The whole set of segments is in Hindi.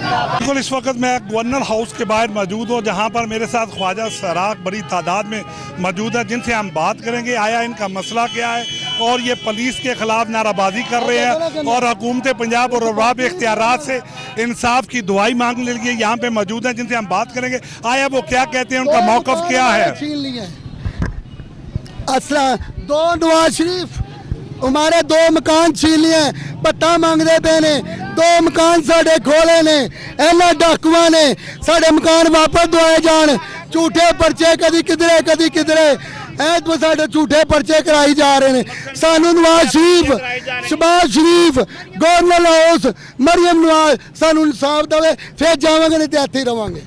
बिल्कुल इस वक्त मैं गवर्नर हाउस के बाहर मौजूद हूँ, जहाँ पर मेरे साथ ख्वाजा सराख बड़ी तादाद में मौजूद है, जिनसे हम बात करेंगे आया इनका मसला क्या है और ये पुलिस के खिलाफ नाराबाजी कर रहे हैं और हुकूमत पंजाब और अरबाब इख्तियारात से इंसाफ की दुआई मांगने के लिए यहाँ पे मौजूद हैं, जिनसे हम बात करेंगे आया वो क्या कहते हैं, उनका मौक़िफ़ क्या है। दो नवाज शरीफ हमारे दो मकान छीन लिए, पट्टा मांगते पे ने, दो मकान साढ़े खोले ने, इन्होंने डाकुआ ने साढ़े मकान वापस दवाए जान, झूठे पर्चे कदी किधरे तो साढ़े झूठे पर्चे कराई जा रहे हैं। सानू नवाज शरीफ, शहबाज शरीफ, गवर्नर हाउस, मरियम नवाज सानू इंसाफ देवे, फिर जावांगे नहीं तो इत्थे ही रवांगे।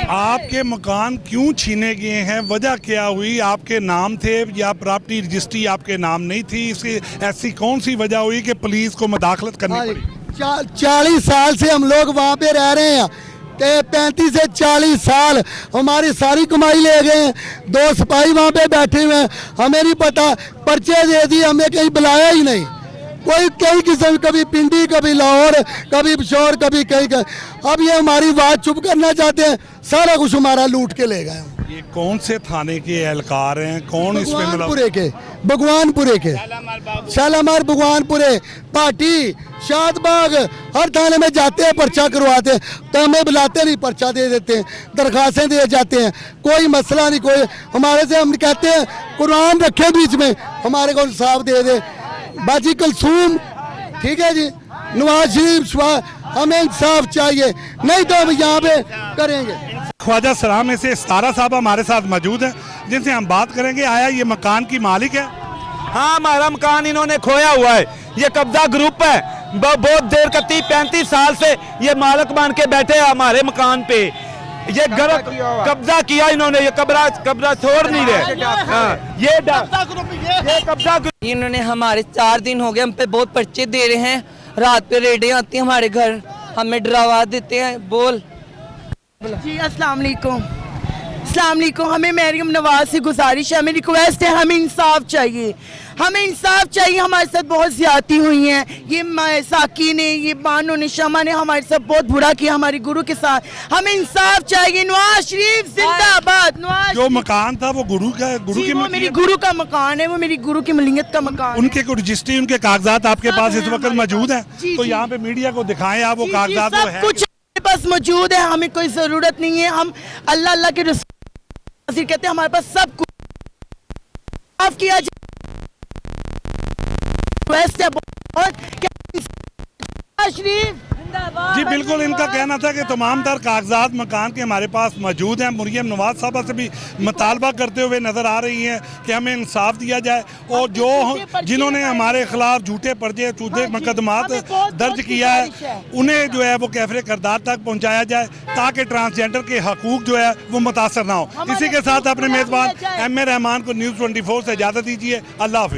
आपके मकान क्यों छीने गए हैं, वजह क्या हुई? आपके नाम थे या प्रॉपर्टी रजिस्ट्री आपके नाम नहीं थी? इसकी ऐसी कौन सी वजह हुई कि पुलिस को मुदाखलत करनी पड़ी? 40 साल से हम लोग वहाँ पे रह रहे हैं, 35 से 40 साल हमारी सारी कमाई ले गए हैं। 2 सिपाही वहाँ पे बैठे हुए हैं, हमें नहीं पता, पर्चे दे दिए, हमें कहीं बुलाया ही नहीं। कोई कई किस्म, कभी पिंडी, कभी लाहौर, कभी पिशोर, कभी कहीं। अब ये हमारी बात चुप करना चाहते हैं, सारा कुछ हमारा लूट के ले गए। ये कौन से थाने के एहलकार हैं, कौन इसमें भगवानपुरे के शालामार, भगवानपुरे, पार्टी, शादबाग, हर थाने में जाते हैं, पर्चा करवाते हैं, तो हमें बुलाते नहीं, पर्चा दे देते हैं, दरखास्तें दे जाते हैं, कोई मसला नहीं। कोई हमारे से हम कहते हैं कुरान रखे बीच में, हमारे को इंसाफ दे दे। बाजी कलसूम, ठीक है जी, नवाज शरीफ, हमें इंसाफ चाहिए, नहीं तो हम यहाँ पे करेंगे। ख्वाजा सराह में से सतारा साहब हमारे साथ मौजूद हैं, जिनसे हम बात करेंगे आया ये मकान की मालिक है। हाँ, हमारा मकान इन्होंने खोया हुआ है, ये कब्जा ग्रुप है, बहुत देर का 35 साल से ये मालिक बन के बैठे हैं हमारे मकान पे। ये कब्जा किया इन्होंने, ये कब्जा छोड़ नहीं रहे। ये कब्जा इन्होंने हमारे 4 दिन हो गए, हम पे बहुत पर्चे दे रहे हैं, रात पे रेडें आती हैं हमारे घर, हमें डरावा देते हैं। बोल जी, अस्सलाम वालेकुम। हमें मरियम नवाज से गुजारिश है, हमें रिक्वेस्ट है, हमें इंसाफ चाहिए, हमें इंसाफ चाहिए। हमारे साथ बहुत ज्यादती हुई है, ये साकी ने, ये बानो ने, शमा ने हमारे साथ बहुत बुरा किया हमारे गुरु के साथ। हमें इंसाफ चाहिए। नवाज शरीफ जिंदाबाद। जो मकान था वो गुरु की, वो मेरी गुरु का मकान है, वो मेरी गुरु की मलिंगत का मकान। उनके कोई रजिस्ट्री, उनके कागजात आपके पास इस वक्त मौजूद है? तो यहाँ पे मीडिया को दिखाएं आप वो कागजात। सब कुछ पास मौजूद है, हमें कोई जरूरत नहीं है। हम अल्लाह के रसूल कहते हैं, हमारे पास सब कुछ माफ किया जाए। जी बिल्कुल, इनका कहना था कि तमाम तर कागजात मकान के हमारे पास मौजूद हैं। मरियम नवाज साहबा से भी मुतालबा करते हुए नज़र आ रही हैं कि हमें इंसाफ दिया जाए और जो जिन्होंने हमारे खिलाफ झूठे पर्चे, झूठे मुकदमात दर्ज किया है, उन्हें जो है वो कैफरे करदार तक पहुँचाया जाए, ताकि ट्रांसजेंडर के हकूक जो है वो मुतासर ना हो। इसी के साथ अपने मेज़बान एम ए रहमान को न्यूज़ 24 से इजाज़त दीजिए। अल्लाह हाफ़िज़।